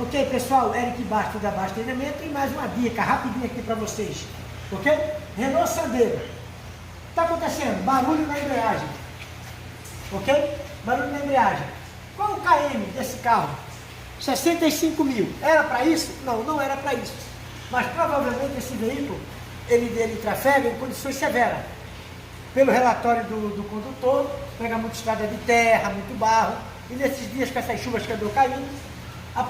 Ok, pessoal, Eric Bastos da Bastos Treinamento e mais uma dica rapidinha aqui para vocês. Ok? Renault Sandero. Está acontecendo barulho na embreagem. Ok? Barulho na embreagem. Qual o KM desse carro? 65 mil. Era para isso? Não, não era para isso. Mas provavelmente esse veículo, ele trafega em condições severas. Pelo relatório do condutor, pega muita estrada de terra, muito barro. E nesses dias com essas chuvas que andou caindo,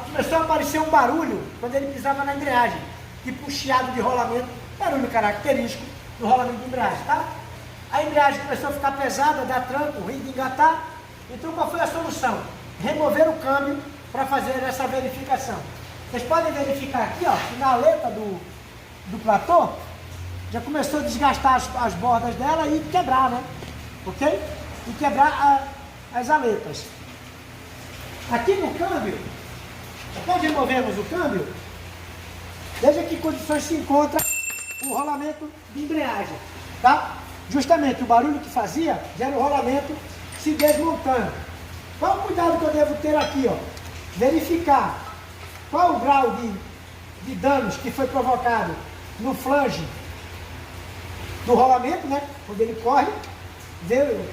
começou a aparecer um barulho quando ele pisava na embreagem. Tipo um chiado de rolamento, barulho característico do rolamento de embreagem, tá? A embreagem começou a ficar pesada, dar tranco, ruim de engatar. Então qual foi a solução? Remover o câmbio para fazer essa verificação. Vocês podem verificar aqui, ó, que na aleta do platô, já começou a desgastar as bordas dela e quebrar, né? Ok? E quebrar as aletas. Aqui no câmbio, depois de removermos o câmbio, veja que condições se encontra o rolamento de embreagem, tá? Justamente o barulho que fazia já era o rolamento se desmontando. Qual o cuidado que eu devo ter aqui, ó? Verificar qual o grau de danos que foi provocado no flange do rolamento, né? Quando ele corre, ver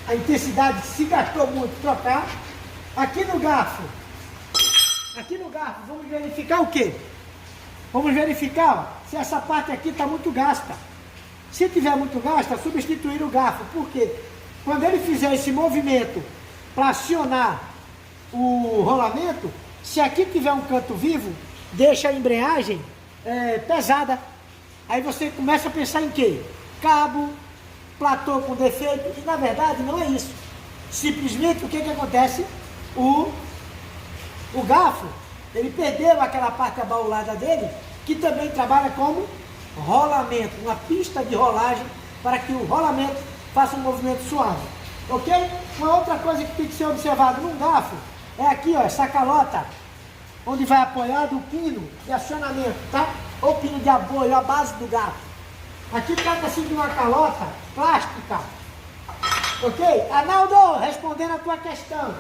a intensidade, se gastou muito, trocar. Aqui no garfo, vamos verificar o quê? Vamos verificar, ó, se essa parte aqui está muito gasta. Se tiver muito gasta, substituir o garfo. Por quê? Quando ele fizer esse movimento para acionar o rolamento, se aqui tiver um canto vivo, deixa a embreagem pesada. Aí você começa a pensar em quê? Cabo, platô com defeito, e na verdade não é isso. Simplesmente o que acontece? O garfo, ele perdeu aquela parte abaulada dele, que também trabalha como rolamento, uma pista de rolagem para que o rolamento faça um movimento suave. Ok? Uma outra coisa que tem que ser observado num garfo é aqui, ó, essa calota, onde vai apoiado o pino de acionamento, tá? Ou pino de apoio, a base do garfo. Aqui trata-se de uma calota plástica. Ok? Arnaldo, respondendo a tua questão.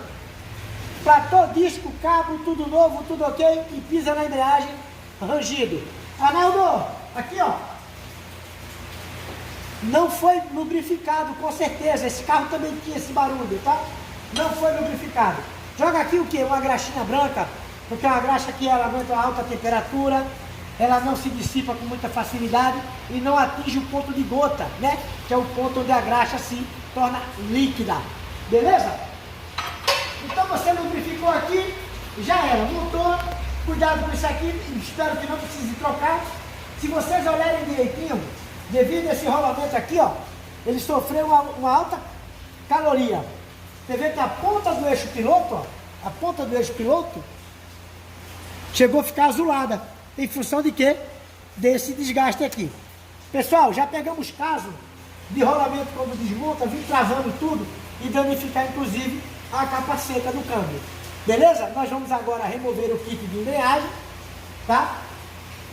Platô, disco, cabo, tudo novo, tudo ok, e pisa na embreagem, rangido. Arnaldo, aqui ó, não foi lubrificado, com certeza, esse carro também tinha esse barulho, tá? Não foi lubrificado. Joga aqui o que? Uma graxinha branca, porque é uma graxa que ela aguenta uma alta temperatura, ela não se dissipa com muita facilidade e não atinge o ponto de gota, né? Que é o ponto onde a graxa se torna líquida, beleza? Então você lubrificou aqui, já era, motor, cuidado com isso aqui, espero que não precise trocar. Se vocês olharem direitinho, devido a esse rolamento aqui, ó, ele sofreu uma alta caloria. Você vê que a ponta do eixo piloto, ó, a ponta do eixo piloto, chegou a ficar azulada. Em função de quê? Desse desgaste aqui. Pessoal, já pegamos caso de rolamento quando desmonta, vir travando tudo e danificar inclusive a capaceta do câmbio. Beleza? Nós vamos agora remover o kit de embreagem, tá?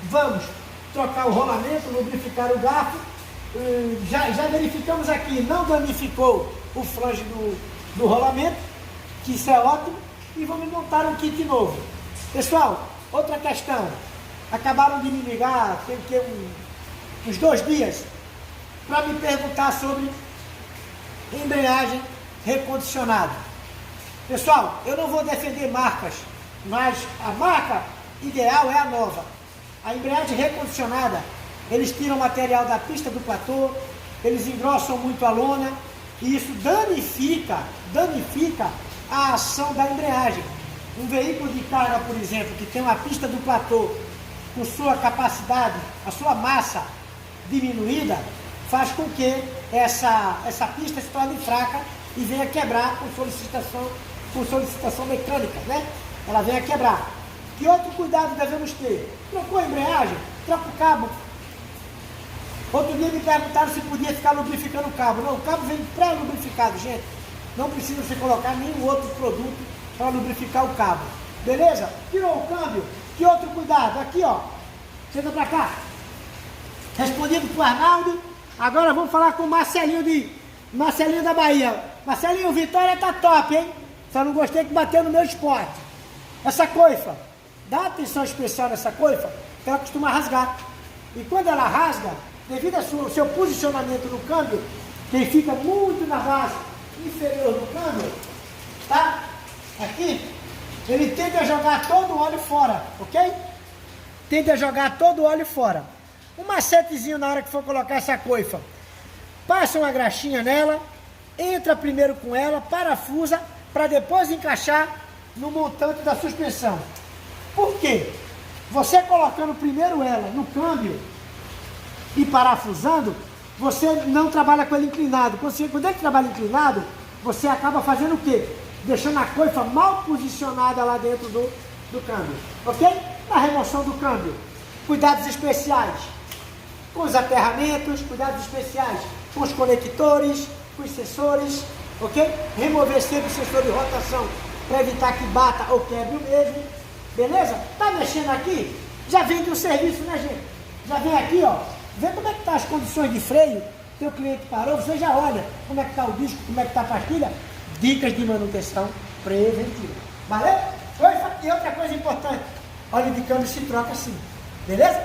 Vamos trocar o rolamento, lubrificar o garfo. Já verificamos aqui, não danificou o flange do rolamento, que isso é ótimo, e vamos montar um kit novo. Pessoal, outra questão, acabaram de me ligar, tem que uns 2 dias, para me perguntar sobre embreagem recondicionada. Pessoal, eu não vou defender marcas, mas a marca ideal é a nova. A embreagem recondicionada, eles tiram o material da pista do platô, eles engrossam muito a lona, e isso danifica a ação da embreagem. Um veículo de carga, por exemplo, que tem uma pista do platô com sua capacidade, a sua massa diminuída, faz com que essa pista se torne fraca e venha quebrar com solicitação mecânica, né? Ela venha quebrar. Que outro cuidado devemos ter? Trocou a embreagem? Troca o cabo. Outro dia me perguntaram se podia ficar lubrificando o cabo. Não, o cabo vem pré-lubrificado, gente. Não precisa você colocar nenhum outro produto para lubrificar o cabo. Beleza? Tirou o câmbio. Que outro cuidado? Aqui, ó. Chega pra cá. Respondido pro Arnaldo. Agora vamos falar com o Marcelinho da Bahia. Marcelinho, Vitória tá top, hein? Só não gostei que bateu no meu esporte. Essa coifa, dá atenção especial nessa coifa, que ela costuma rasgar. E quando ela rasga, devido ao seu posicionamento no câmbio, que ele fica muito na base inferior do câmbio, tá? Aqui, ele tende a jogar todo o óleo fora, ok? Tende a jogar todo o óleo fora. Um macetezinho na hora que for colocar essa coifa, passa uma graxinha nela, entra primeiro com ela, parafusa, para depois encaixar no montante da suspensão. Por quê? Você colocando primeiro ela no câmbio e parafusando, você não trabalha com ele inclinado. Quando ele trabalha inclinado, você acaba fazendo o quê? Deixando a coifa mal posicionada lá dentro do câmbio, ok? Na remoção do câmbio, cuidados especiais com os aterramentos, cuidados especiais com os conectores, com os sensores, ok? Remover sempre o sensor de rotação para evitar que bata ou quebre o mesmo, beleza? Tá mexendo aqui? Já vem do serviço, né, gente? Já vem aqui, ó, vê como é que tá as condições de freio, teu cliente parou, você já olha como é que tá o disco, como é que tá a pastilha, dicas de manutenção preventiva, valeu? E outra coisa importante, óleo de câmbio se troca assim, beleza?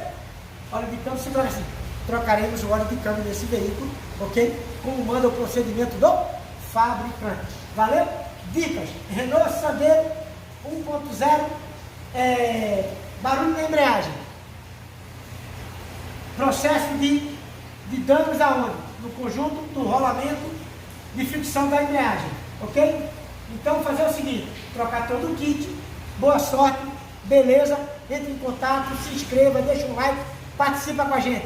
Óleo de câmbio se troca assim. Trocaremos o óleo de câmbio nesse veículo, ok? Como manda o procedimento do fabricante. Valeu? Dicas: Renault Sandero 1.0, barulho na embreagem. Processo de danos aonde? No conjunto do rolamento de fricção da embreagem, ok? Então fazer o seguinte: trocar todo o kit. Boa sorte, beleza? Entre em contato, se inscreva, deixa um like, participa com a gente.